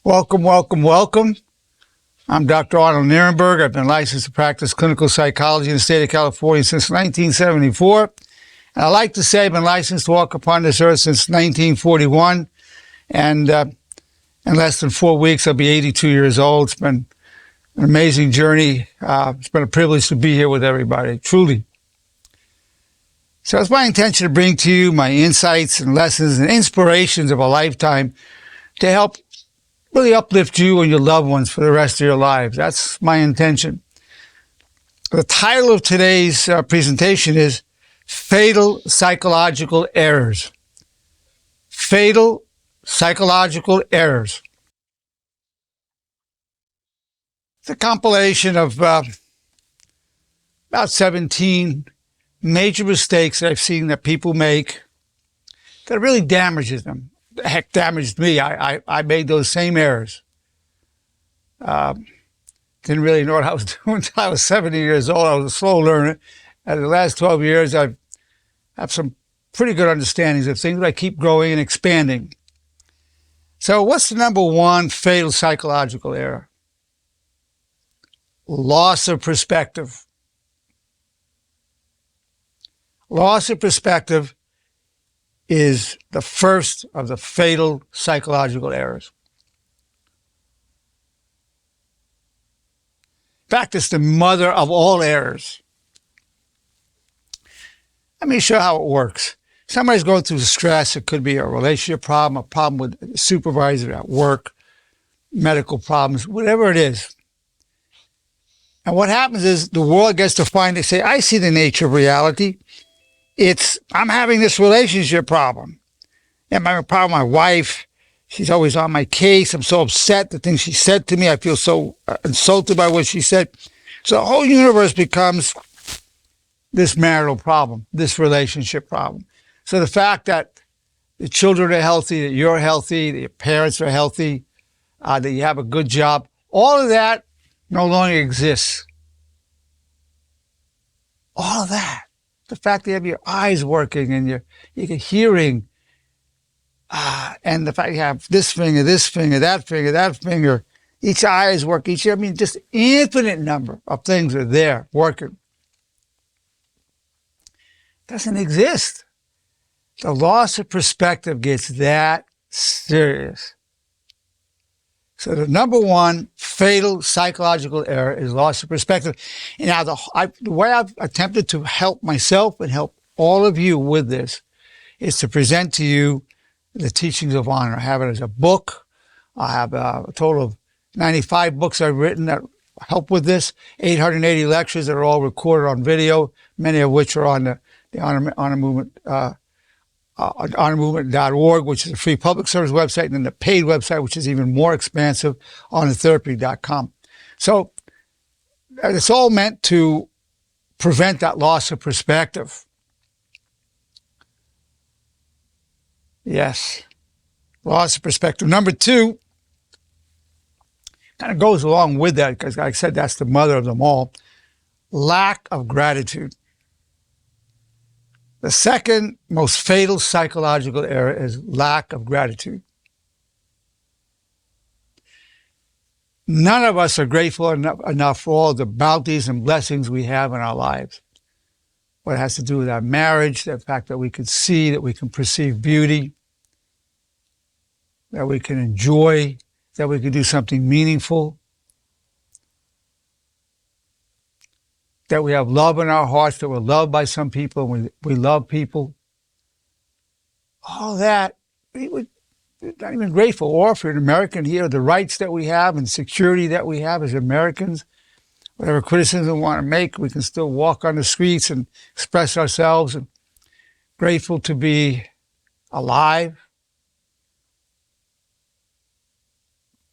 Welcome, welcome, welcome. I'm Dr. Arnold Nerenberg. I've been licensed to practice clinical psychology in the state of California since 1974. And I like to say I've been licensed to walk upon this earth since 1941. And in less than 4 weeks, I'll be 82 years old. It's been an amazing journey. It's been a privilege to be here with everybody, truly. So it's my intention to bring to you my insights and lessons and inspirations of a lifetime to help really uplift you and your loved ones for the rest of your lives. That's my intention. The title of today's presentation is Fatal Psychological Errors. Fatal Psychological Errors. It's a compilation of about 17 major mistakes that I've seen that people make that really damages them. Heck, damaged me. I made those same errors. Didn't really know what I was doing until I was 70 years old. I was a slow learner. And the last 12 years, I've have some pretty good understandings of things, but I keep growing and expanding. So what's the number one fatal psychological error? Loss of perspective. Loss of perspective is the first of the fatal psychological errors. In fact, it's the mother of all errors. Let me show you how it works. Somebody's going through stress. It could be a relationship problem, a problem with a supervisor at work, medical problems, whatever it is. And what happens is the world gets to find, they say, I see the nature of reality. I'm having this relationship problem. And I'm having a problem with my wife. She's always on my case. I'm so upset the things she said to me. I feel so insulted by what she said. So the whole universe becomes this marital problem, this relationship problem. So the fact that the children are healthy, that you're healthy, that your parents are healthy, that you have a good job, all of that no longer exists. All of that. The fact that you have your eyes working and you're hearing, and the fact you have this finger, that finger, each eye is working, just infinite number of things are there working. Doesn't exist. The loss of perspective gets that serious. So the number one fatal psychological error is loss of perspective. And now the way I've attempted to help myself and help all of you with this is to present to you the teachings of honor. I have it as a book. I have a total of 95 books I've written that help with this, 880 lectures that are all recorded on video, many of which are on the Honor Movement, honormovement.org, which is a free public service website, and then the paid website, which is even more expansive, honortherapy.com. So it's all meant to prevent that loss of perspective. Yes, loss of perspective. Number two, kind of goes along with that, because like I said, that's the mother of them all. Lack of gratitude. The second most fatal psychological error is lack of gratitude. None of us are grateful enough for all the bounties and blessings we have in our lives. What has to do with our marriage, the fact that we can see, that we can perceive beauty, that we can enjoy, that we can do something meaningful, that we have love in our hearts, that we're loved by some people, and we love people. All that, we're not even grateful. Or if you're an American here, the rights that we have and security that we have as Americans, whatever criticism we want to make, we can still walk on the streets and express ourselves, and grateful to be alive.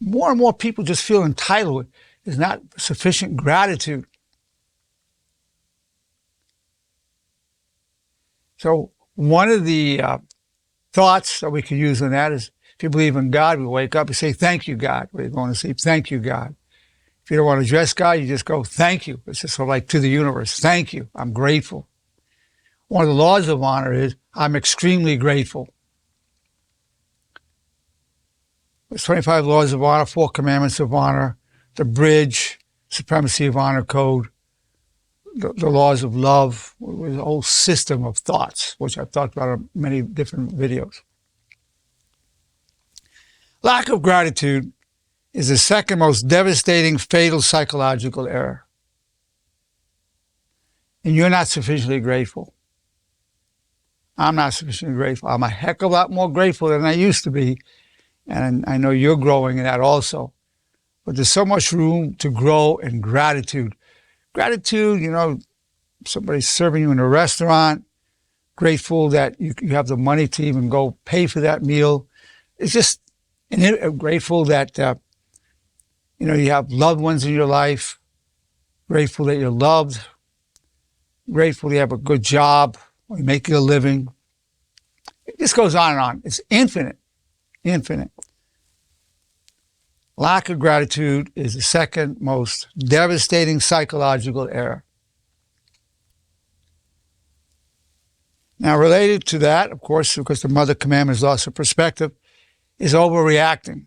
More and more people just feel entitled. There's not sufficient gratitude. So one of the thoughts that we can use on that is, if you believe in God, we wake up and say, thank you, God. We're going to sleep, thank you, God. If you don't want to address God, you just go, thank you. It's just sort of like to the universe, thank you, I'm grateful. One of the laws of honor is, I'm extremely grateful. There's 25 laws of honor, 4 commandments of honor, the bridge, supremacy of honor code, the laws of love, with a whole system of thoughts, which I've talked about in many different videos. Lack of gratitude is the second most devastating, fatal psychological error. And you're not sufficiently grateful. I'm not sufficiently grateful. I'm a heck of a lot more grateful than I used to be. And I know you're growing in that also. But there's so much room to grow in gratitude. Gratitude, you know, somebody's serving you in a restaurant, grateful that you have the money to even go pay for that meal. It's just grateful that, you know, you have loved ones in your life, grateful that you're loved, grateful you have a good job, or you're making a living. It just goes on and on. It's infinite, infinite. Lack of gratitude is the second most devastating psychological error. Now, related to that, of course, because the mother commandment is loss of perspective, is overreacting.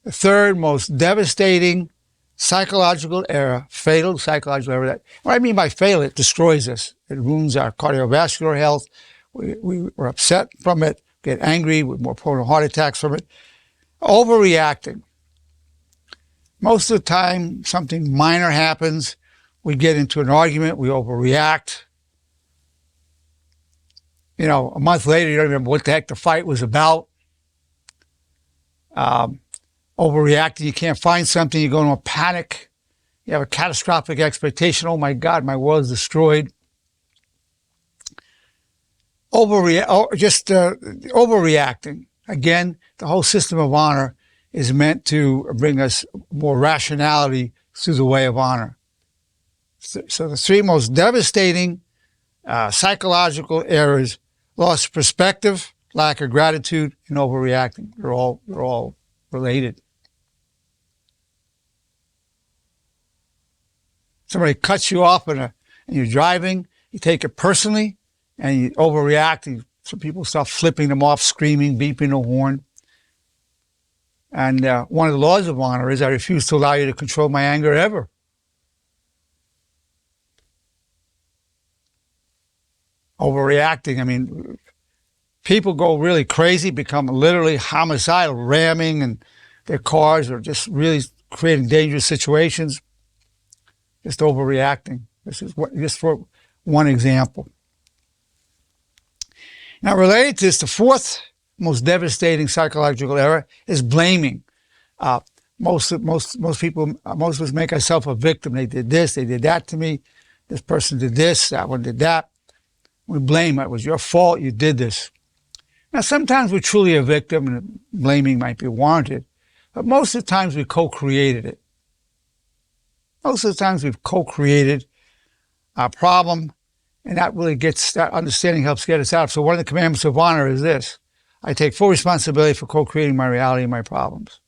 The third most devastating psychological error, fatal psychological error. What I mean by fatal, it destroys us. It ruins our cardiovascular health. We're upset from it, get angry, we're more prone to heart attacks from it. Overreacting. Most of the time, something minor happens. We get into an argument, we overreact. You know, a month later, you don't remember what the heck the fight was about. Overreacting, you can't find something, you go into a panic. You have a catastrophic expectation. Oh my God, my world is destroyed. Overreacting. Again, the whole system of honor is meant to bring us more rationality through the way of honor. So the three most devastating psychological errors: loss of perspective, lack of gratitude, and overreacting. They're all related. Somebody cuts you off and you're driving, you take it personally, and you overreact. Some people start flipping them off, screaming, beeping the horn. And one of the laws of honor is I refuse to allow you to control my anger ever. Overreacting, I mean, people go really crazy, become literally homicidal, ramming and their cars, or just really creating dangerous situations. Just overreacting. This is just for one example. Now, related to this, the fourth most devastating psychological error is blaming. Most of us make ourselves a victim. They did this, they did that to me. This person did this, that one did that. We blame it. It was your fault, you did this. Now, sometimes we're truly a victim and blaming might be warranted, but most of the times we co-created it. Most of the times we've co-created our problem, and that understanding helps get us out. So one of the commandments of honor is this: I take full responsibility for co-creating my reality and my problems.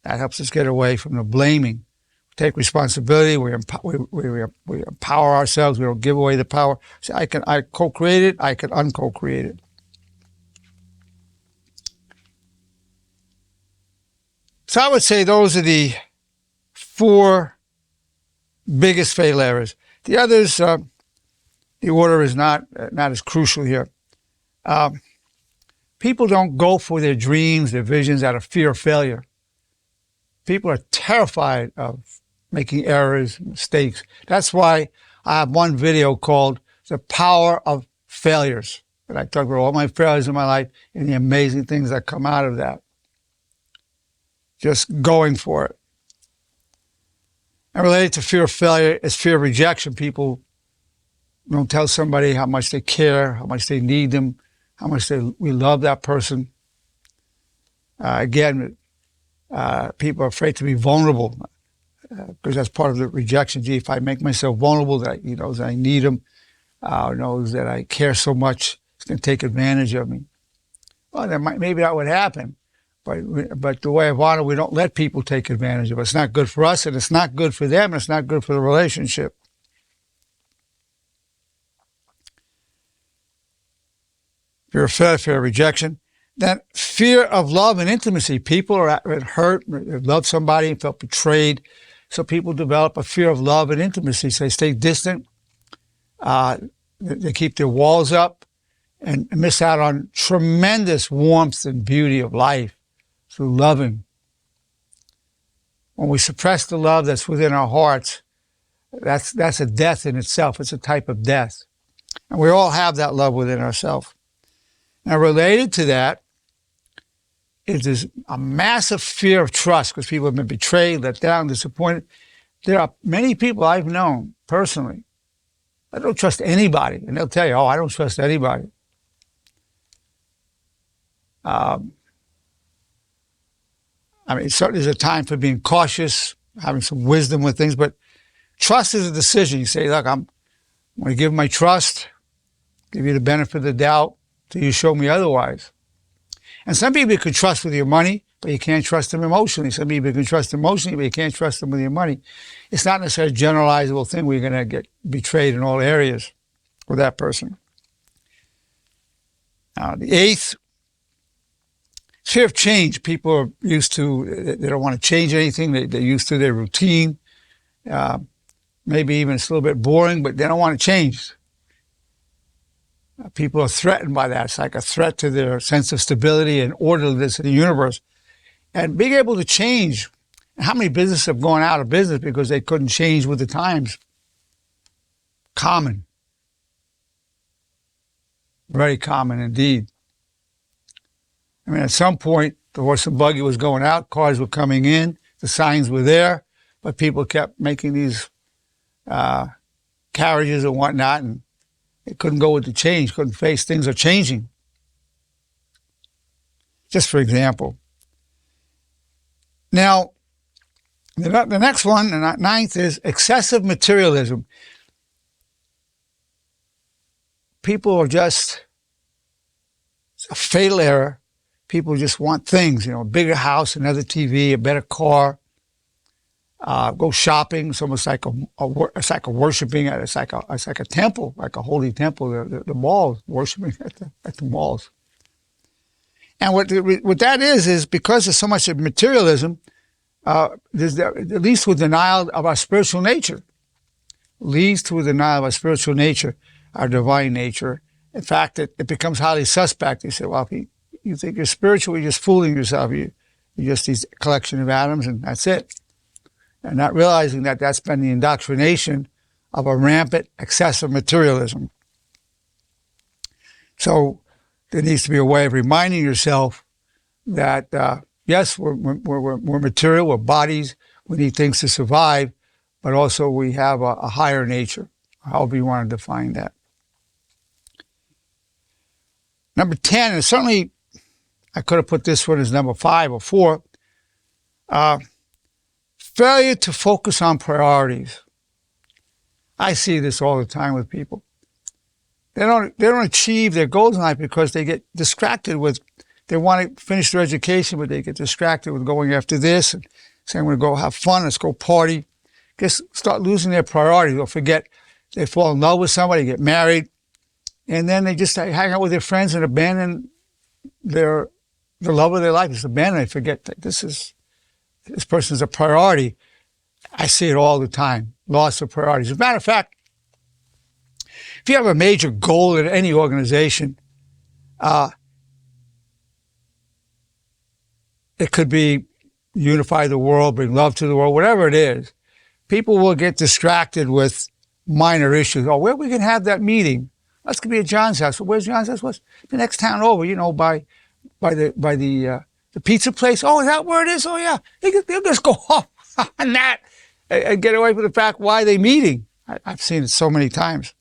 That helps us get away from the blaming. We take responsibility, we empower ourselves, we don't give away the power. So I co-create it, I can unco-create it. So I would say those are the 4 biggest fatal errors. The others, the order is not as crucial here. People don't go for their dreams, their visions out of fear of failure. People are terrified of making errors, mistakes. That's why I have one video called The Power of Failures. And I talk about all my failures in my life and the amazing things that come out of that. Just going for it. And related to fear of failure is fear of rejection. People don't tell somebody how much they care, how much they need them, how much we love that person. People are afraid to be vulnerable because that's part of the rejection. Gee, if I make myself vulnerable, that he knows I need him, knows that I care so much, he's going to take advantage of me. Well, maybe that would happen. But the way of honor, we don't let people take advantage of us. It's not good for us, and it's not good for them, and it's not good for the relationship. Fear of failure, fear of rejection. Then fear of love and intimacy. People are hurt, they love somebody and felt betrayed. So people develop a fear of love and intimacy. So they stay distant. They keep their walls up and miss out on tremendous warmth and beauty of life through loving. When we suppress the love that's within our hearts, that's a death in itself. It's a type of death. And we all have that love within ourselves. Now, related to that is a massive fear of trust, because people have been betrayed, let down, disappointed. There are many people I've known personally. I don't trust anybody. And they'll tell you, oh, I don't trust anybody. Certainly there's a time for being cautious, having some wisdom with things, but trust is a decision. You say, look, I'm going to give my trust, give you the benefit of the doubt till you show me otherwise. And some people you can trust with your money, but you can't trust them emotionally. Some people you can trust emotionally, but you can't trust them with your money. It's not necessarily a generalizable thing where you're going to get betrayed in all areas with that person. The eighth, fear of change. People are used to, they don't want to change anything. They're used to their routine. Maybe even it's a little bit boring, but they don't want to change. People are threatened by that. It's like a threat to their sense of stability and orderliness in the universe. And being able to change. How many businesses have gone out of business because they couldn't change with the times? Common. Very common indeed. I mean, at some point, the horse and buggy was going out, cars were coming in, the signs were there, but people kept making these carriages and whatnot, and they couldn't go with the change, couldn't face things are changing. Just for example. Now, the next one, the ninth, is excessive materialism. People are just, it's a fatal error. People just want things, a bigger house, another TV, a better car, go shopping. It's almost like it's like a worshiping. It's like a temple, like a holy temple. The malls, worshiping at the malls. And what that is because there's so much of materialism, there's at least with denial of our spiritual nature. Leads to a denial of our spiritual nature, our divine nature. In fact, it becomes highly suspect. You say, well, if you think you're spiritual, you're just fooling yourself. You're just these collection of atoms, and that's it. And not realizing that that's been the indoctrination of a rampant, excessive materialism. So there needs to be a way of reminding yourself that, yes, we're material, we're bodies, we need things to survive, but also we have a higher nature, however you want to define that. Number 10, and certainly I could have put this one as number 5 or 4, failure to focus on priorities. I see this all the time with people. They don't achieve their goals in life because they get distracted with, they want to finish their education, but they get distracted with going after this and saying, I'm going to go have fun, let's go party. Just start losing their priorities. They'll forget they fall in love with somebody, get married, and then they just hang out with their friends and abandon the love of their life. It's abandoned. They forget that this person is a priority. I see it all the time. Loss of priorities. As a matter of fact, if you have a major goal in any organization, it could be unify the world, bring love to the world, whatever it is. People will get distracted with minor issues. Oh, where we can have that meeting? That's going to be at John's house. So where's John's house? What's the next town over? By the pizza place. Oh, is that where it is? Oh, yeah. They'll just go off on that and get away from the fact why they're meeting. I've seen it so many times.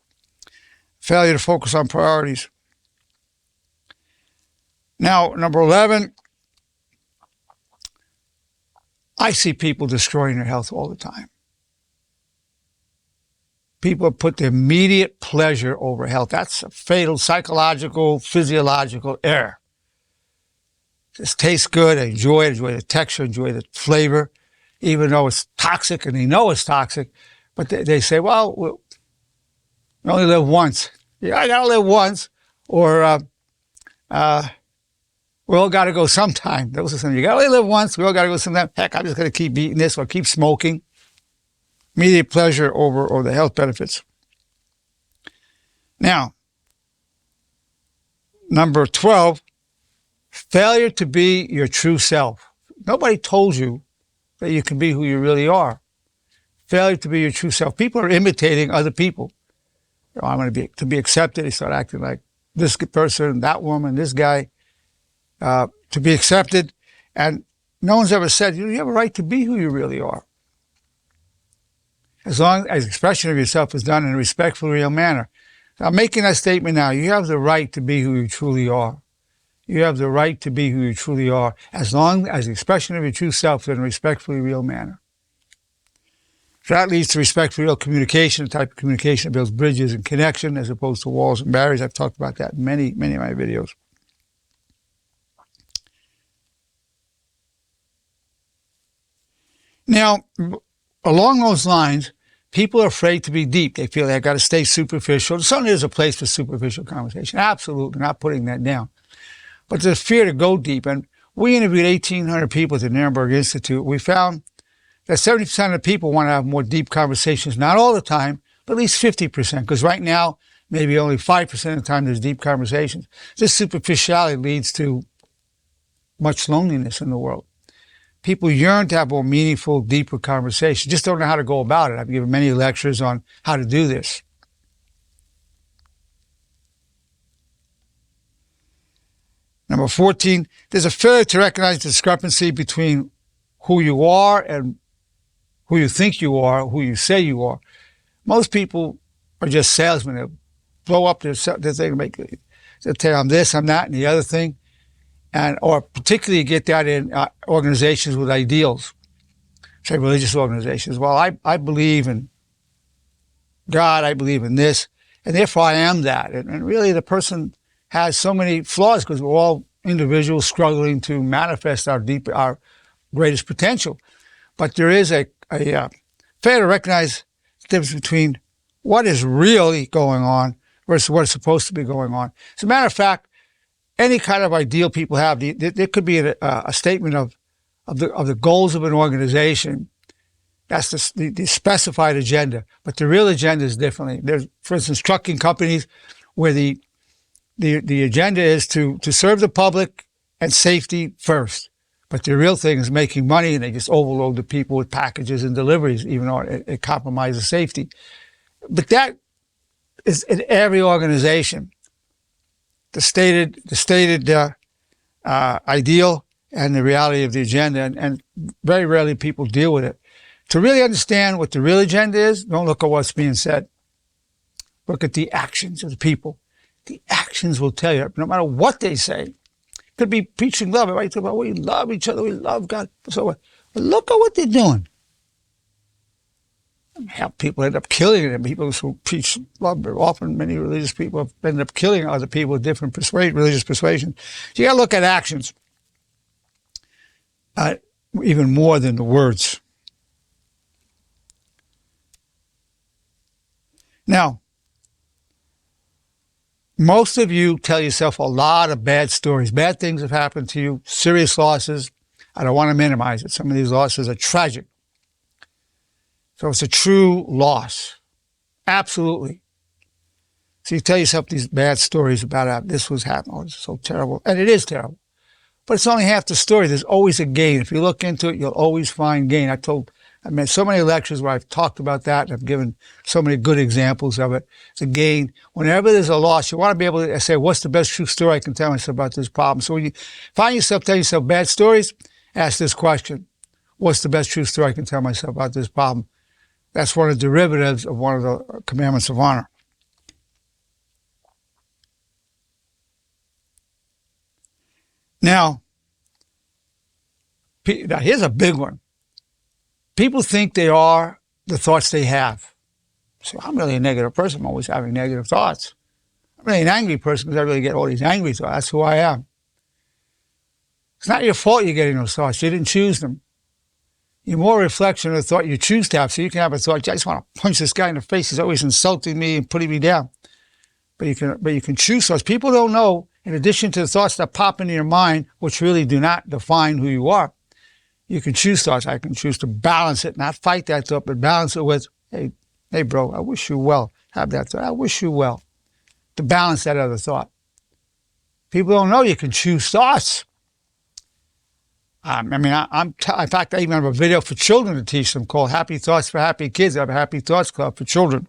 Failure to focus on priorities. Now, number 11, I see people destroying their health all the time. People put their immediate pleasure over health. That's a fatal psychological, physiological error. Just tastes good, enjoy the texture, enjoy the flavor, even though it's toxic, and they know it's toxic. But they say, well, we only live once. Yeah, I gotta live once. Or We all got to go sometime. Those are some, you got to only live once. We all got to go sometime. Heck, I'm just going to keep eating this or keep smoking. Immediate pleasure over the health benefits. Now, number 12, failure to be your true self. Nobody told you that you can be who you really are. Failure to be your true self. People are imitating other people. I'm going to be accepted. They start acting like this person, that woman, this guy, to be accepted. And no one's ever said, you have a right to be who you really are. As long as expression of yourself is done in a respectful, real manner. I'm making that statement now. You have the right to be who you truly are. You have the right to be who you truly are, as long as the expression of your true self is in a respectfully real manner. So that leads to respectful, real communication, a type of communication that builds bridges and connection as opposed to walls and barriers. I've talked about that in many, many of my videos. Now, along those lines, people are afraid to be deep. They feel they've got to stay superficial. Certainly there's a place for superficial conversation. Absolutely, not putting that down. But there's fear to go deep. And we interviewed 1,800 people at the Nerenberg Institute. We found that 70% of the people want to have more deep conversations, not all the time, but at least 50%. Because right now, maybe only 5% of the time there's deep conversations. This superficiality leads to much loneliness in the world. People yearn to have more meaningful, deeper conversations, just don't know how to go about it. I've given many lectures on how to do this. Number 14, there's a failure to recognize the discrepancy between who you are and who you think you are, who you say you are. Most people are just salesmen. They'll blow up their thing, they'll tell you I'm this, I'm that, and the other thing. Or particularly you get that in organizations with ideals, say religious organizations. Well, I believe in God, I believe in this, and therefore I am that. And really the person has so many flaws because we're all individuals struggling to manifest our greatest potential. But there is a failure to recognize the difference between what is really going on versus what is supposed to be going on. As a matter of fact, any kind of ideal people have, there could be a statement of the goals of an organization. That's the specified agenda. But the real agenda is differently. There's, for instance, trucking companies where the agenda is to serve the public and safety first. But the real thing is making money, and they just overload the people with packages and deliveries, even though it compromises safety. But that is in every organization. The stated ideal and the reality of the agenda, and very rarely people deal with it. To really understand what the real agenda is, don't look at what's being said. Look at the actions of the people. The actions will tell you, no matter what they say. Could be preaching love, right? Talk about we love each other, we love God. So what? But look at what they're doing. How people end up killing them. People who preach love, often many religious people have ended up killing other people with different religious persuasions. So you got to look at actions, even more than the words. Now, most of you tell yourself a lot of bad stories. Bad things have happened to you, serious losses. I don't want to minimize it. Some of these losses are tragic. So it's a true loss. Absolutely. So you tell yourself these bad stories about how this was happening. Oh, it's so terrible. And it is terrible. But it's only half the story. There's always a gain. If you look into it, you'll always find gain. I made so many lectures where I've talked about that, and I've given so many good examples of it. It's a gain. Whenever there's a loss, you want to be able to say, what's the best true story I can tell myself about this problem? So when you find yourself telling yourself bad stories, ask this question. What's the best true story I can tell myself about this problem? That's one of the derivatives of one of the commandments of honor. Now here's a big one. People think they are the thoughts they have. So I'm really a negative person. I'm always having negative thoughts. I'm really an angry person because I really get all these angry thoughts. That's who I am. It's not your fault you're getting those thoughts. You didn't choose them. You're more a reflection of the thought you choose to have. So you can have a thought, I just want to punch this guy in the face. He's always insulting me and putting me down. But you can choose thoughts. People don't know in addition to the thoughts that pop into your mind, which really do not define who you are, you can choose thoughts. I can choose to balance it, not fight that thought, but balance it with, hey, bro, I wish you well. Have that thought. I wish you well. To balance that other thought. People don't know you can choose thoughts. In fact, I even have a video for children to teach them called Happy Thoughts for Happy Kids. I have a Happy Thoughts Club for children.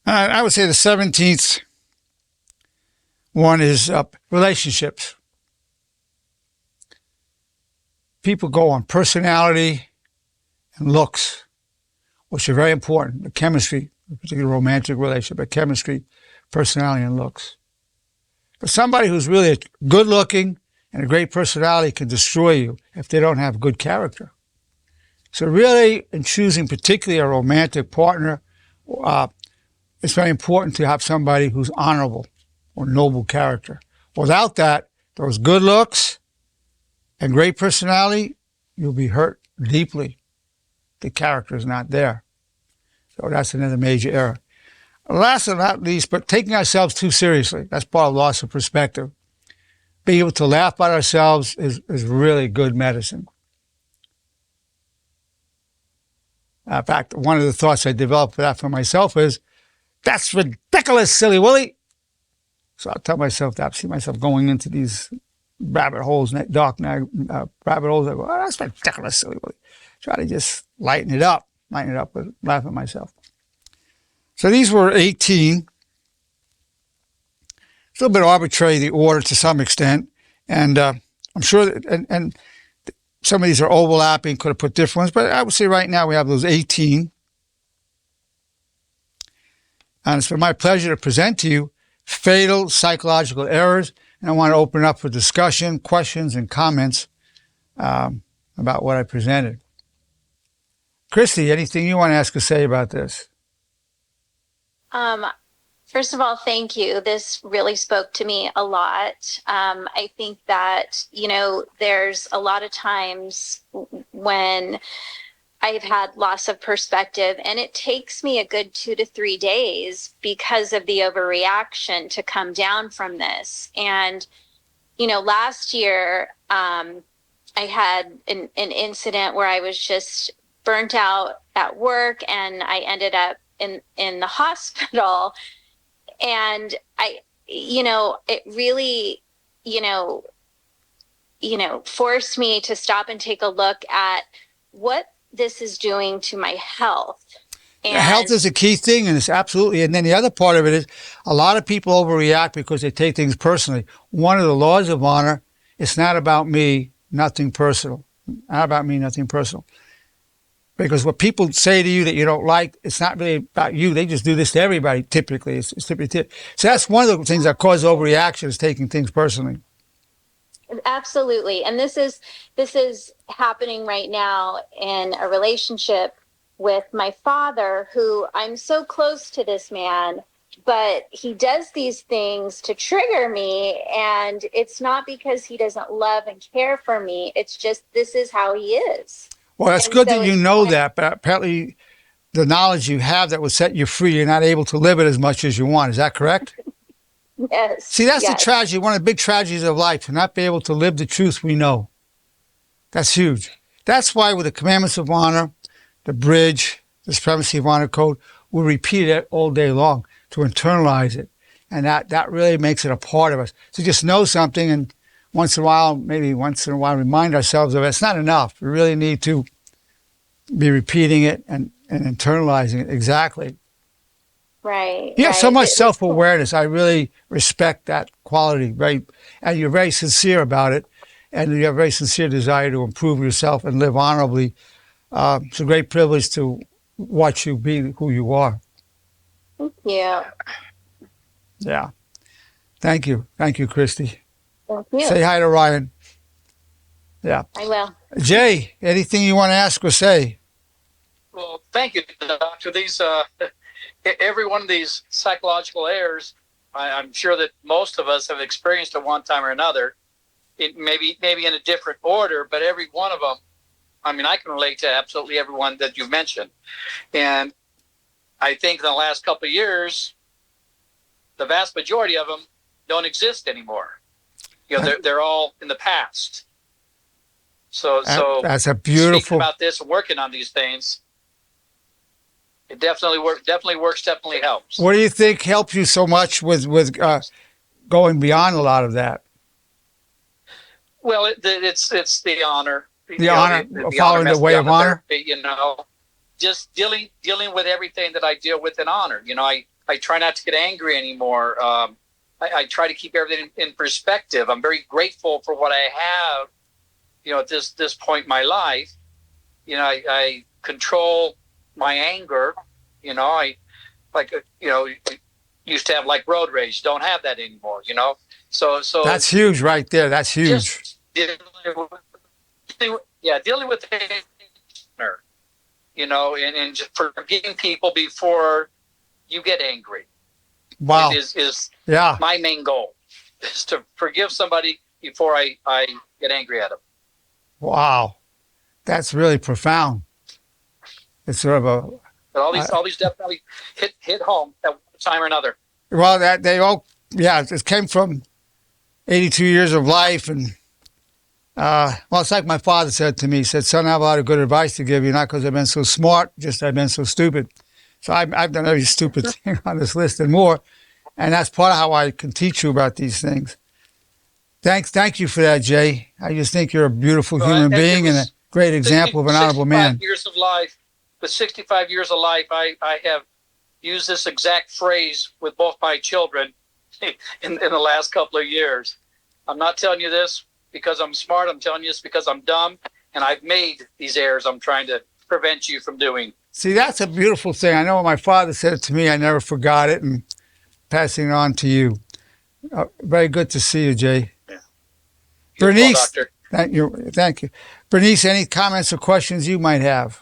I would say the 17th one is relationships. People go on personality and looks, which are very important. The chemistry, particularly romantic relationship, but chemistry, personality, and looks. But somebody who's really good looking and a great personality can destroy you if they don't have good character. So really, in choosing particularly a romantic partner, it's very important to have somebody who's honorable or noble character. Without that, those good looks and great personality, you'll be hurt deeply. The character is not there. So that's another major error. Last but not least, but taking ourselves too seriously. That's part of loss of perspective. Being able to laugh at ourselves is really good medicine. In fact, one of the thoughts I developed for that for myself is, that's ridiculous, silly Willie. So I'll tell myself that. I see myself going into these rabbit holes, dark rabbit holes. I go, oh, that's ridiculous, silly Willie. Try to just lighten it up, but laugh at myself. So these were 18. It's a little bit arbitrary, the order to some extent. And I'm sure that, and some of these are overlapping, could have put different ones, but I would say right now we have those 18. And it's been my pleasure to present to you fatal psychological errors. And I want to open up for discussion, questions, and comments about what I presented. Christy, anything you want to ask or say about this? First of all, thank you. This really spoke to me a lot. I think that, there's a lot of times when I've had loss of perspective, and it takes me a good 2 to 3 days because of the overreaction to come down from this. And, last year, I had an incident where I was just burnt out at work, and I ended up in the hospital. And it really, forced me to stop and take a look at what this is doing to my health. And health is a key thing, and it's absolutely. And then the other part of it is a lot of people overreact because they take things personally. One of the laws of honor, it's not about me, nothing personal. Not about me, nothing personal. Because what people say to you that you don't like, it's not really about you. They just do this to everybody, typically. It's typically. So that's one of the things that cause overreaction, is taking things personally. Absolutely. And this is happening right now in a relationship with my father, who I'm so close to this man, but he does these things to trigger me. And it's not because he doesn't love and care for me. It's just, this is how he is. Well, that's good that you know that, but apparently the knowledge you have that will set you free, you're not able to live it as much as you want. Is that correct? Yes. See, that's the tragedy, one of the big tragedies of life, to not be able to live the truth we know. That's huge. That's why with the commandments of honor, the bridge, the supremacy of honor code, we repeat it all day long to internalize it. And that really makes it a part of us. To just know something and once in a while, remind ourselves of it. It's not enough. We really need to be repeating it and internalizing it. Exactly. Right. You have so much self-awareness. I really respect that quality. And you're very sincere about it. And you have a very sincere desire to improve yourself and live honorably. It's a great privilege to watch you be who you are. Thank you. Yeah. Thank you. Thank you, Christy. Thank you. Say hi to Ryan. Yeah. I will. Jay, anything you want to ask or say? Well, thank you, Doctor. These, every one of these psychological errors, I'm sure that most of us have experienced at one time or another. It maybe in a different order, but every one of them, I can relate to absolutely everyone that you've mentioned. And I think in the last couple of years, the vast majority of them don't exist anymore. They're all in the past. So that's a beautiful. Speaking about this and working on these things, it definitely works. Definitely helps. What do you think helped you so much with going beyond a lot of that? Well, it's the honor. The honor, following the way of honor. Just dealing with everything that I deal with in honor. I try not to get angry anymore. I try to keep everything in perspective. I'm very grateful for what I have. At this point in my life, I control my anger. I used to have like road rage. Don't have that anymore. So that's huge right there. That's huge. Just dealing with anger, and just forgiving people before you get angry. Wow. Is my main goal, is to forgive somebody before I get angry at them. Wow. That's really profound. It's sort of a... But all these definitely hit home at one time or another. Well, it came from 82 years of life. And, it's like my father said to me. He said, son, I have a lot of good advice to give you, not because I've been so smart, just I've been so stupid. So I've done every stupid thing on this list and more. And that's part of how I can teach you about these things. Thank you for that, Jay. I just think you're a beautiful human being and a great example of an honorable man. With 65 years of life, I have used this exact phrase with both my children in the last couple of years. I'm not telling you this because I'm smart. I'm telling you this because I'm dumb, and I've made these errors I'm trying to prevent you from doing. See, that's a beautiful thing. I know when my father said it to me, I never forgot it, and passing it on to you. Very good to see you, Jay. Yeah. Bernice, thank you. Bernice, any comments or questions you might have?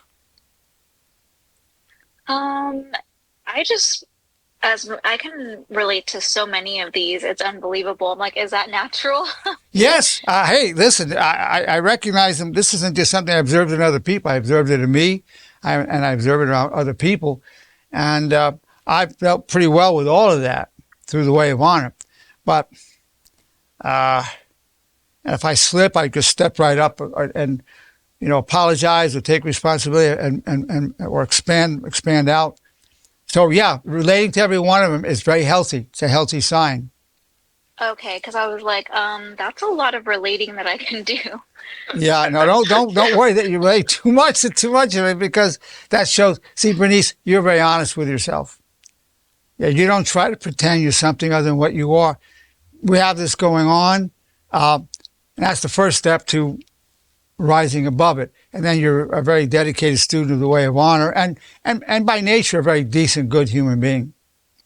I can relate to so many of these. It's unbelievable. I'm like, is that natural? Yes. Hey, listen, I recognize them. This isn't just something I observed in other people. I observed it in me, and I observed it around other people. And I felt pretty well with all of that through the way of honor. But if I slip, I just step right up and apologize or take responsibility and or expand out. So yeah, relating to every one of them is very healthy. It's a healthy sign. Okay, because I was like, that's a lot of relating that I can do. Yeah, no, don't worry that you relate too much of it, because that shows. See, Bernice, you're very honest with yourself. Yeah, you don't try to pretend you're something other than what you are. We have this going on, and that's the first step to rising above it. And then you're a very dedicated student of the way of honor, and by nature a very decent, good human being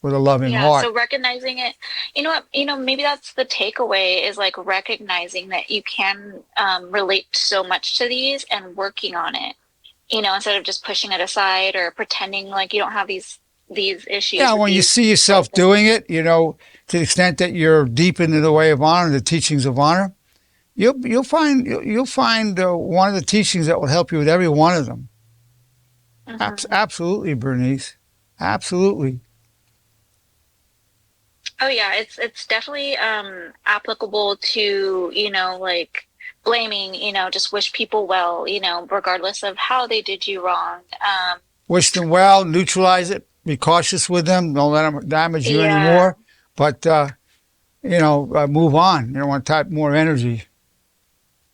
with a loving heart. So recognizing it, maybe that's the takeaway, is like recognizing that you can relate so much to these and working on it, instead of just pushing it aside or pretending like you don't have these issues. Yeah, when you see yourself doing it, to the extent that you're deep into the way of honor, the teachings of honor, you'll find one of the teachings that will help you with every one of them. Mm-hmm. Absolutely, Bernice. Absolutely. Oh yeah, it's definitely applicable to like blaming. Just wish people well. Regardless of how they did you wrong. Wish them well. Neutralize it. Be cautious with them. Don't let them damage you anymore. But move on. You don't want to type more energy.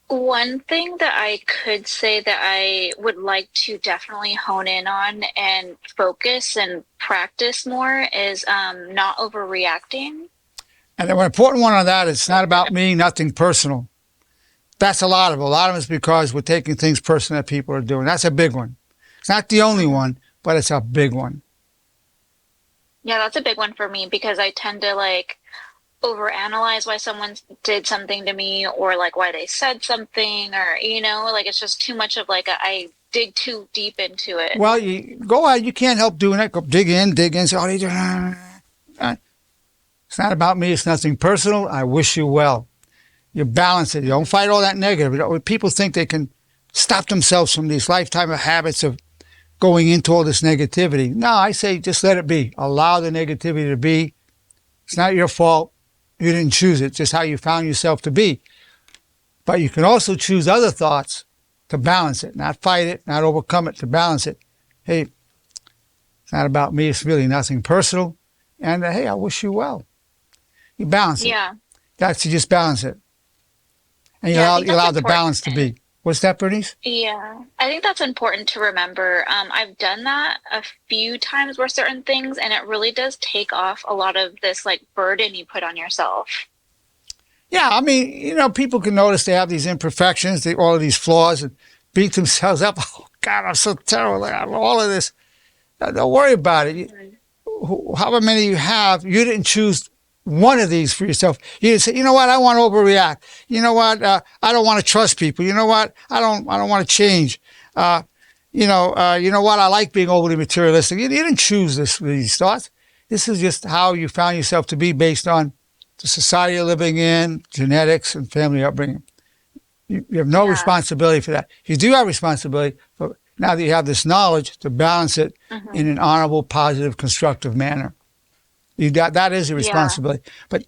One thing that I could say that I would like to definitely hone in on and focus and practice more is not overreacting. And the important one on that, it's not about me, nothing personal. That's a lot of it is because we're taking things personal that people are doing. That's a big one. It's not the only one, but it's a big one. Yeah, that's a big one for me, because I tend to overanalyze why someone did something to me, or why they said something, or it's just too much of I dig too deep into it. Well, you go out, you can't help doing it. Go dig in, say, oh, it's not about me, it's nothing personal. I wish you well. You balance it. You don't fight all that negative. People think they can stop themselves from these lifetime of habits of going into all this negativity. No, I say just let it be. Allow the negativity to be. It's not your fault. You didn't choose it. It's just how you found yourself to be. But you can also choose other thoughts to balance it, not fight it, not overcome it, to balance it. Hey, it's not about me. It's really nothing personal. And hey, I wish you well. You balance it. Yeah. That's, you just balance it. And you Yeah, allow the balance to be. What's that, Bernice? Yeah, I think that's important to remember. I've done that a few times where certain things, and it really does take off a lot of this like burden you put on yourself. Yeah, I mean, you know, people can notice they have these imperfections, all of these flaws, and beat themselves up. Oh, God, I'm so terrible. I have all of this. Don't worry about it. However many you have, you didn't choose one of these for yourself. You didn't say, you know what, I want to overreact. You know what, I don't want to trust people. You know what, I don't want to change. You know what, I like being overly materialistic. You didn't choose these thoughts. This is just how you found yourself to be based on the society you're living in, genetics, and family upbringing. You have no responsibility for that. You do have responsibility for, now that you have this knowledge, to balance it in an honorable, positive, constructive manner. That is a responsibility. Yeah. But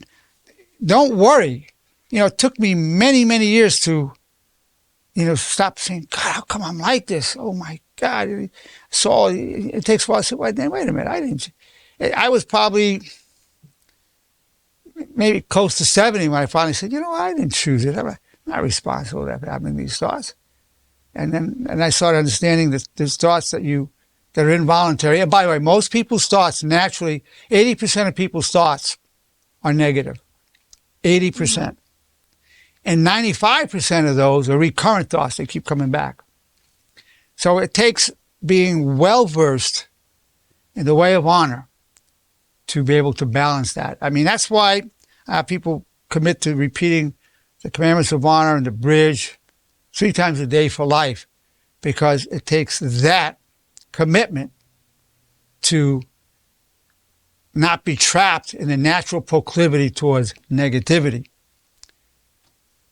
don't worry. You know, it took me many, many years to, you know, stop saying, God, how come I'm like this? Oh, my God. So it takes a while to say, wait a minute. I was probably maybe close to 70 when I finally said, you know what, I didn't choose it. I'm not responsible for having these thoughts. And I started understanding that there's thoughts that are involuntary. And by the way, most people's thoughts naturally, 80% of people's thoughts are negative. 80%. And 95% of those are recurrent thoughts. They keep coming back. So it takes being well-versed in the way of honor to be able to balance that. I mean, that's why people commit to repeating the commandments of honor and the bridge 3 times a day for life, because it takes that commitment to not be trapped in the natural proclivity towards negativity.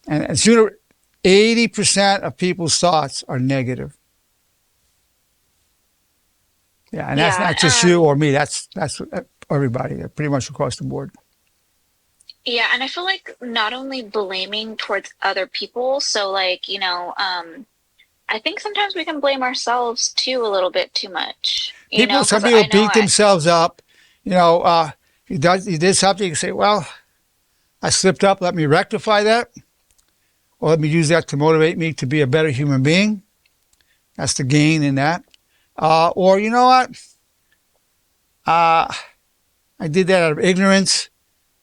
And sooner, 80% of people's thoughts are negative. Yeah, and that's not just you or me. That's everybody, pretty much across the board. Yeah, and I feel like not only blaming towards other people, so like, you know, I think sometimes we can blame ourselves too a little bit too much. Some people beat themselves up. You know, you did something, you say, well, I slipped up, let me rectify that. Or let me use that to motivate me to be a better human being. That's the gain in that. Or, you know what? I did that out of ignorance.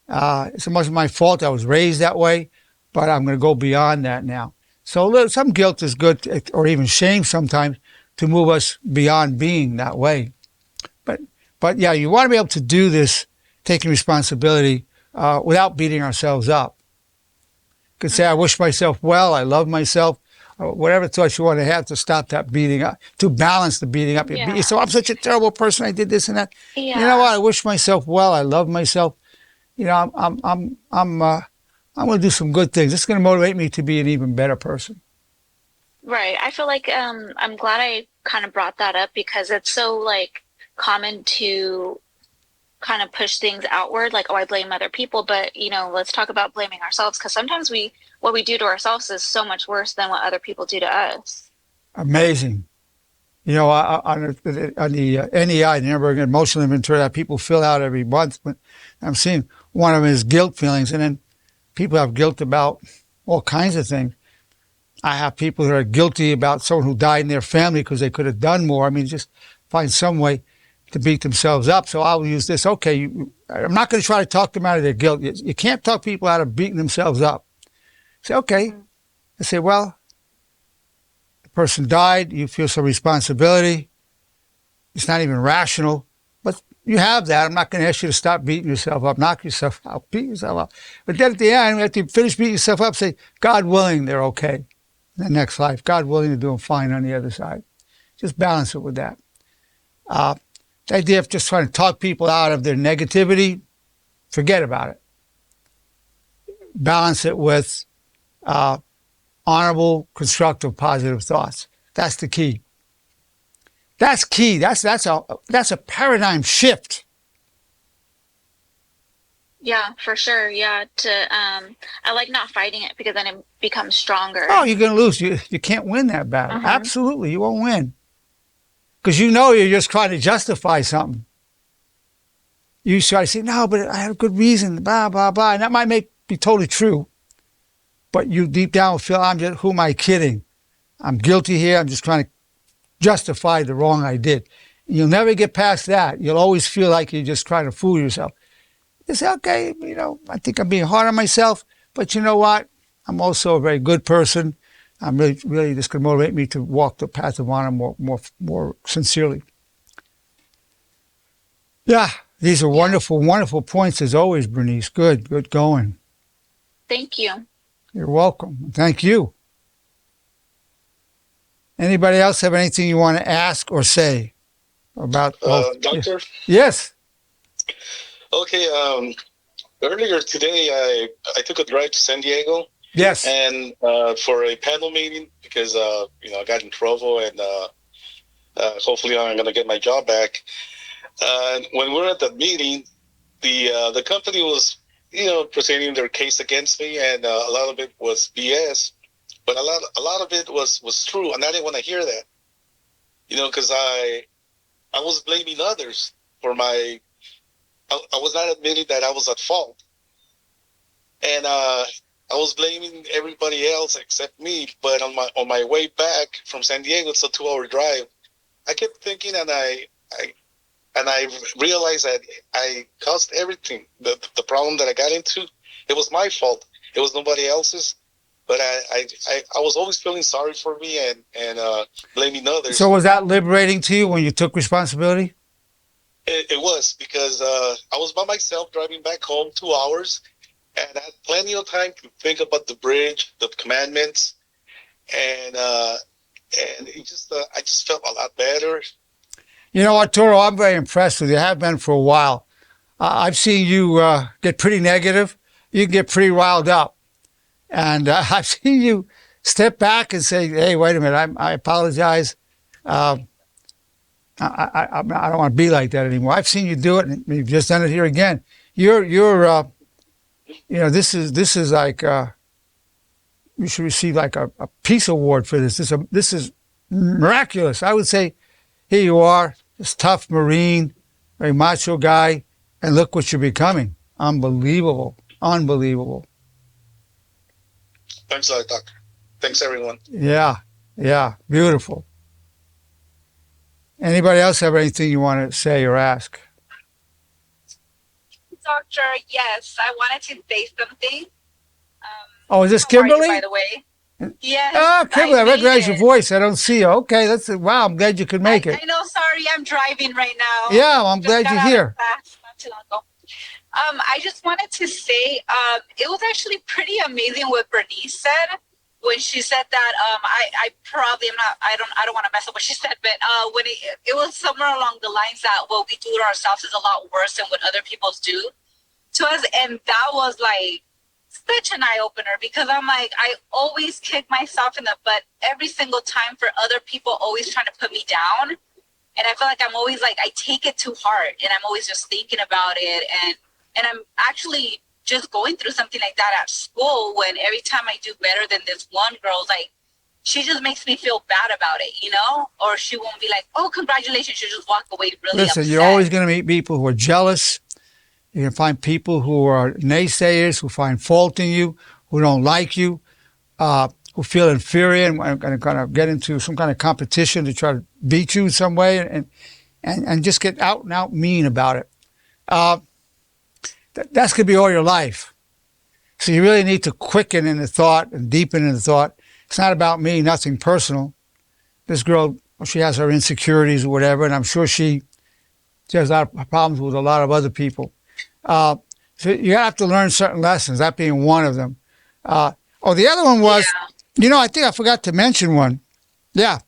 It's so much my fault. I was raised that way, but I'm going to go beyond that now. So some guilt is good, or even shame sometimes, to move us beyond being that way. But yeah, you want to be able to do this, taking responsibility without beating ourselves up. You could say, I wish myself well, I love myself, or whatever thoughts you want to have to stop that beating up, to balance the beating up. Yeah. So I'm such a terrible person, I did this and that. Yeah. You know what? I wish myself well, I love myself. You know, I'm going to do some good things. It's going to motivate me to be an even better person. Right. I feel like I'm glad I kind of brought that up, because it's so like common to kind of push things outward, like, oh, I blame other people. But, you know, let's talk about blaming ourselves, because sometimes what we do to ourselves is so much worse than what other people do to us. Amazing. You know, on the NEI, the Nerenberg Emotional Inventory, that people fill out every month, but I'm seeing one of them is guilt feelings. And then people have guilt about all kinds of things. I have people who are guilty about someone who died in their family because they could have done more. I mean, just find some way to beat themselves up. So I'll use this. Okay, I'm not going to try to talk them out of their guilt. You can't talk people out of beating themselves up. Say, okay. I say, well, the person died. You feel some responsibility. It's not even rational, but you have that. I'm not going to ask you to stop beating yourself up, knock yourself out, beat yourself up. But then at the end, after you finish beating yourself up, say, God willing, they're okay in the next life. God willing, they're doing fine on the other side. Just balance it with that. The idea of just trying to talk people out of their negativity, forget about it. Balance it with honorable, constructive, positive thoughts. That's the key. That's key. That's a paradigm shift. Yeah, for sure. Yeah, I like not fighting it because then it becomes stronger. Oh, you're going to lose. You can't win that battle. Uh-huh. Absolutely, you won't win. Because you know you're just trying to justify something. You try to say, no, but I have a good reason, blah, blah, blah. And that might be totally true. But you deep down feel, who am I kidding? I'm guilty here. I'm just trying to justify the wrong I did. You'll never get past that. You'll always feel like you're just trying to fool yourself. You say, okay, I think I'm being hard on myself, but you know what? I'm also a very good person. I'm really just going to motivate me to walk the path of honor more sincerely. Yeah, these are wonderful, wonderful points as always, Bernice. Good going. Thank you. You're welcome. Thank you. Anybody else have anything you want to ask or say about? Doctor? Yes. Okay. Earlier today, I took a drive to San Diego. Yes. And for a panel meeting because I got in trouble and hopefully I'm going to get my job back. When we were at the meeting, the company was presenting their case against me, and a lot of it was BS, but a lot of it was true, and I didn't want to hear that. Because I was blaming others for I was not admitting that I was at fault. And I was blaming everybody else except me. But on my way back from San Diego, it's a 2-hour drive, I kept thinking, and I realized that I caused everything. The problem that I got into, it was my fault. It was nobody else's. But I was always feeling sorry for me and blaming others. So was that liberating to you when you took responsibility? It was, because I was by myself driving back home 2 hours, and I had plenty of time to think about the bridge, the commandments, and it just I just felt a lot better. You know, Arturo, I'm very impressed with you. I have been for a while. I've seen you get pretty negative. You can get pretty riled up. And I've seen you step back and say, hey, wait a minute, I apologize. I don't want to be like that anymore. I've seen you do it, and you've just done it here again. This is like, you should receive like a peace award for this. This is miraculous. I would say, here you are, this tough Marine, very macho guy, and look what you're becoming. Unbelievable. Unbelievable. Thanks a lot, Doctor. Thanks, everyone. Yeah, beautiful. Anybody else have anything you want to say or ask? Doctor, yes, I wanted to say something. Oh, is this How are you, Kimberly? by the way? Yes. Oh, Kimberly, I made recognize your it. voice. I don't see you. Okay, wow, I'm glad you could make it. I know, sorry, I'm driving right now. Yeah, well, I'm Just glad got you're out of here. class not too long ago. I just wanted to say, it was actually pretty amazing what Bernice said when she said that. I probably am not. I don't want to mess up what she said, but when it was somewhere along the lines that what we do to ourselves is a lot worse than what other people do to us, and that was like such an eye opener, because I'm like, I always kick myself in the butt every single time for other people always trying to put me down, and I feel like I'm always like, I take it too hard, and I'm always just thinking about it, and I'm actually just going through something like that at school, when every time I do better than this one girl, like, she just makes me feel bad about it, or she won't be like, oh, congratulations. She'll just walk away really Listen, upset. you're always going to meet people who are jealous. You're going to find people who are naysayers, who find fault in you, who don't like you, who feel inferior and kind of get into some kind of competition to try to beat you in some way, and just get out and out mean about it. That's going to be all your life. So you really need to quicken in the thought and deepen in the thought. It's not about me, nothing personal. This girl, she has her insecurities or whatever, and I'm sure she has a lot of problems with a lot of other people. So you have to learn certain lessons, that being one of them. The other one was, I think I forgot to mention one. Yeah.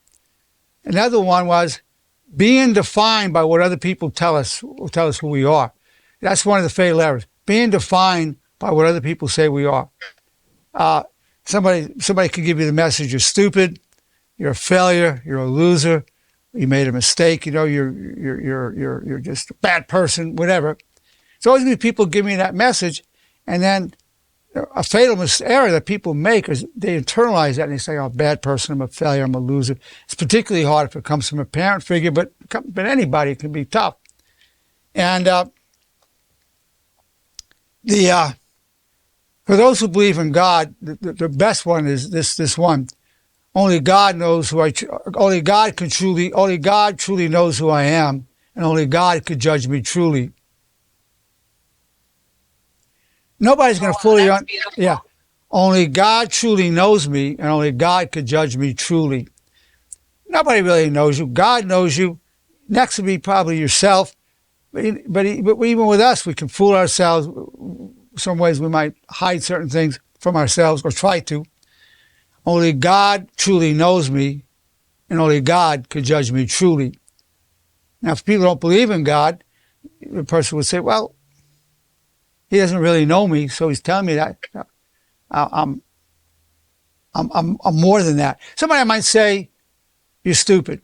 Another one was being defined by what other people tell us who we are. That's one of the fatal errors. Being defined by what other people say we are. Somebody could give you the message, you're stupid, you're a failure, you're a loser, you made a mistake, you're just a bad person, whatever. It's always going to be people giving me that message, and then a fatal error that people make is they internalize that and they say, "Oh, bad person, I'm a failure, I'm a loser." It's particularly hard if it comes from a parent figure, but anybody can be tough. And for those who believe in God, the best one is this one. Only God knows only God truly knows who I am, and only God could judge me truly. Nobody's going to fully, only God truly knows me, and only God could judge me truly. Nobody really knows you. God knows you. Next would be probably yourself. But even with us, we can fool ourselves. Some ways we might hide certain things from ourselves or try to. Only God truly knows me, and only God could judge me truly. Now, if people don't believe in God, the person would say, well, he doesn't really know me, so he's telling me that I'm more than that. Somebody might say, you're stupid.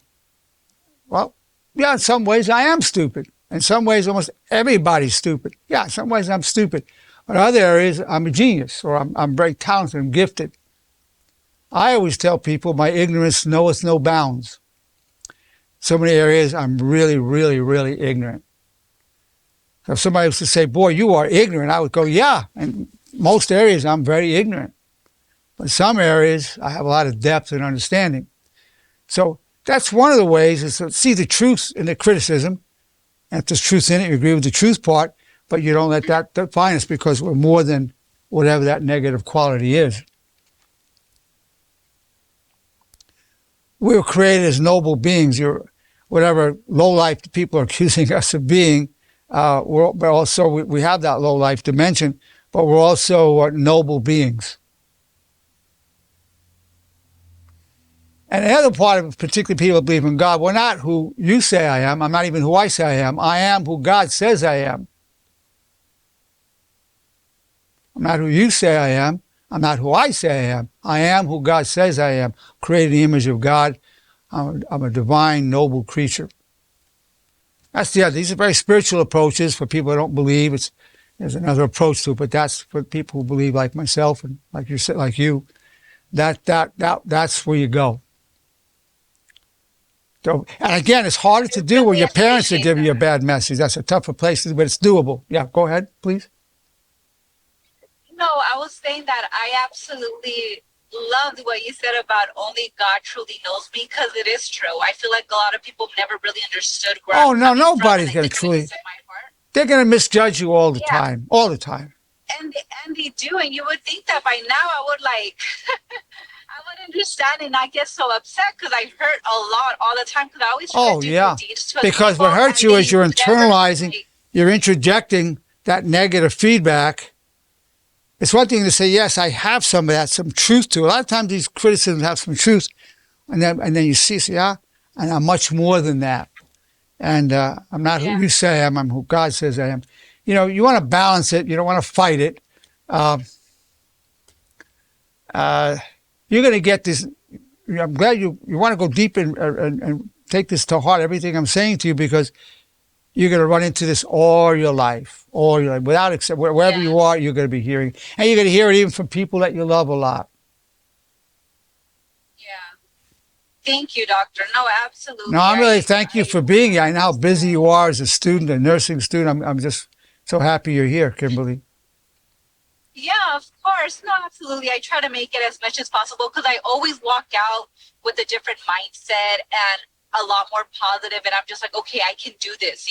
Well, yeah, in some ways I am stupid. In some ways, almost everybody's stupid. Yeah, in some ways I'm stupid. But in other areas, I'm a genius, or I'm very talented and gifted. I always tell people my ignorance knoweth no bounds. So many areas I'm really, really, really ignorant. So if somebody was to say, boy, you are ignorant, I would go, yeah. In most areas, I'm very ignorant. But in some areas, I have a lot of depth and understanding. So that's one of the ways is to see the truth in the criticism. And if there's truth in it, you agree with the truth part, but you don't let that define us because we're more than whatever that negative quality is. We were created as noble beings. Whatever low-life people are accusing us of being, but also we have that low-life dimension, but we're also noble beings. And the other part of it, particularly people who believe in God, we're not who you say I am. I'm not even who I say I am. I am who God says I am. I'm not who you say I am. I'm not who I say I am. I am who God says I am. Created in the image of God. I'm a divine, noble creature. These are very spiritual approaches for people who don't believe. There's another approach to it, but that's for people who believe like myself and like you. That's where you go. So, and again, it's harder to do when your parents are giving you a bad message. That's a tougher place to do, but it's doable. Yeah, go ahead, please. No, I was saying that I absolutely loved what you said about only God truly knows me, because it is true. I feel like a lot of people never really understood where I'm coming nobody's going to truly. truly. They're going to misjudge you all the time, all the time. And they do, and you would think that by now I would I would understand and not get so upset, because I hurt a lot all the time, because I always try to do good deeds to because people, what hurts you is you're internalizing, never, you're interjecting that negative feedback. It's one thing to say, yes, I have some of that, some truth to it. A lot of times these criticisms have some truth, and then you see, and I'm much more than that. And I'm not who you say I am, I'm who God says I am. You want to balance it. You don't want to fight it. You're going to get this. I'm glad you want to go deep and take this to heart, everything I'm saying to you, because you're going to run into this all your life, without except wherever you are, you're going to be hearing, and you're going to hear it even from people that you love a lot. Yeah. Thank you, doctor. No, absolutely. No, I'm really thank you for being here. I know how busy you are as a student, a nursing student. I'm just so happy you're here, Kimberly. Yeah, of course. No, absolutely. I try to make it as much as possible, because I always walk out with a different mindset and a lot more positive, and I'm just like, okay, I can do this,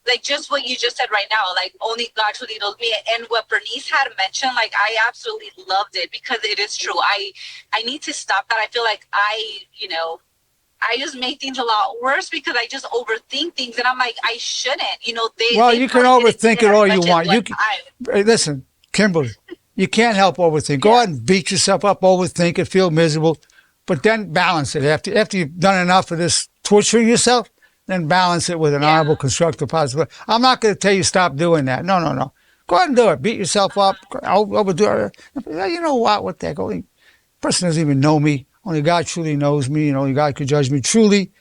like just what you just said right now, like only God truly knows me. And what Bernice had mentioned, I absolutely loved it, because it is true. I need to stop that. I feel like I just make things a lot worse, because I just overthink things, and I'm like, I shouldn't, you can overthink it all you want. Listen, Kimberly, you can't help overthink. Go out and beat yourself up, overthink it, feel miserable, but then balance it. After you've done enough of this torturing yourself, then balance it with an honorable, constructive, positive. I'm not going to tell you stop doing that. No. Go ahead and do it. Beat yourself up. Overdo it. You know what? What the heck? Only person doesn't even know me. Only God truly knows me, and only God could judge me truly.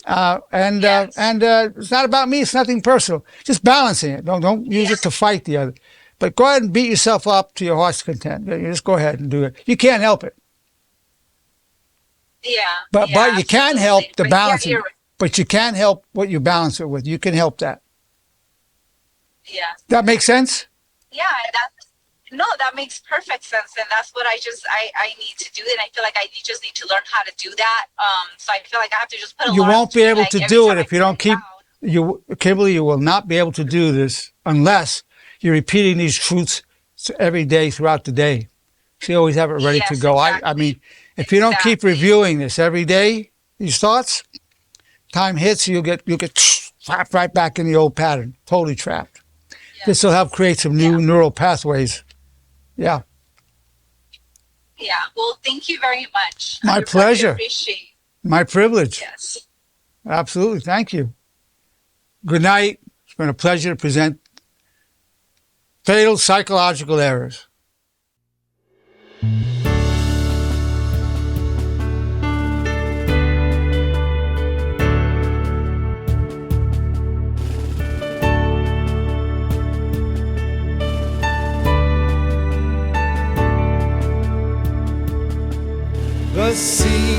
And it's not about me. It's nothing personal. Just balancing it. Don't use it to fight the other. But go ahead and beat yourself up to your heart's content. You just go ahead and do it. You can't help it. Yeah. But you can help the But balancing. you're right. But you can help what you balance it with. You can help that. Yeah. That makes sense? Yeah, that makes perfect sense, and that's what I need to do, and I feel like I just need to learn how to do that. So I feel like I have to just put You won't be able like, to every do time it I if you don't type keep out. Kimberly, you will not be able to do this unless you're repeating these truths every day throughout the day. So you always have it ready to Yes, go. exactly. I mean, if you don't keep Exactly. reviewing this every day, these thoughts, time hits, you'll get trapped right back in the old pattern, totally trapped. Yeah. This will help create some new neural pathways. Yeah. Yeah. Well, thank you very much. My I really pleasure. appreciate. My privilege. Yes. Absolutely. Thank you. Good night. It's been a pleasure to present Fatal Psychological Errors. The sea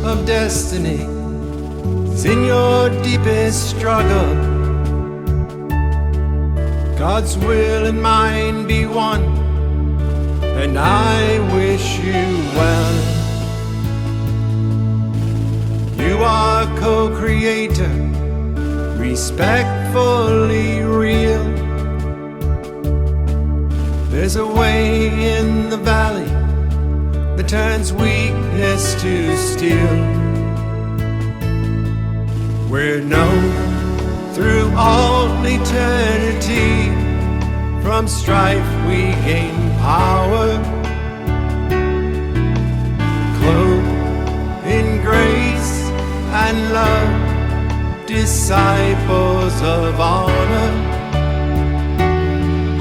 of destiny is in your deepest struggle. God's will and mine be one, and I wish you well. You are co-creator, respectfully real. There's a way in the valley that turns weakness to steel. We're known through all eternity. From strife we gain power, clothed in grace and love, disciples of honor.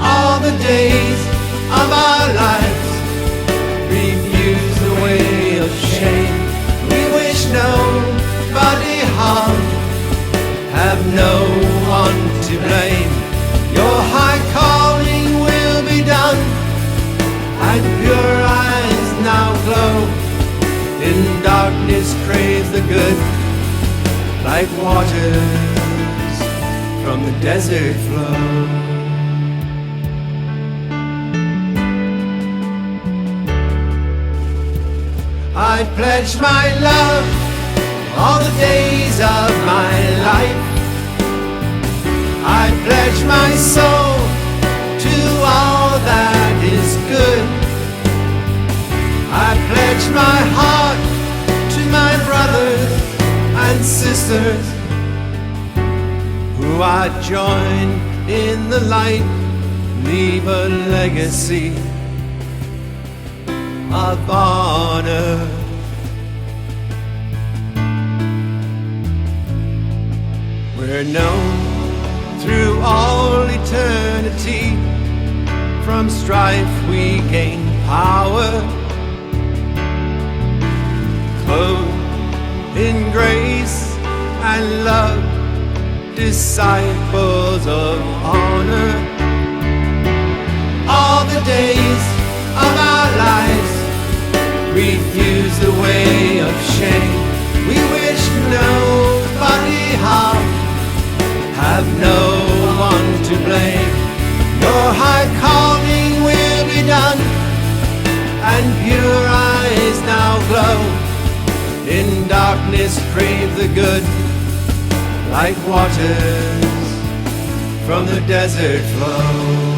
All the days of our lives refuse the way of shame. We wish nobody harm, have no one to blame. Your high calling will be done, and pure eyes now glow. In darkness crave the good, like waters from the desert flow. I pledge my love all the days of my life. I pledge my soul to all that is good. I pledge my heart to my brothers and sisters who I join in the light, leave a legacy of honor. We're known through all eternity. From strife we gain power, clothed in grace and love, disciples of honor. All the days of our lives refuse the way of shame. We wish nobody harm, have no one to blame. Your high calling will be done, and pure eyes now glow. In darkness crave the good, like waters from the desert flow.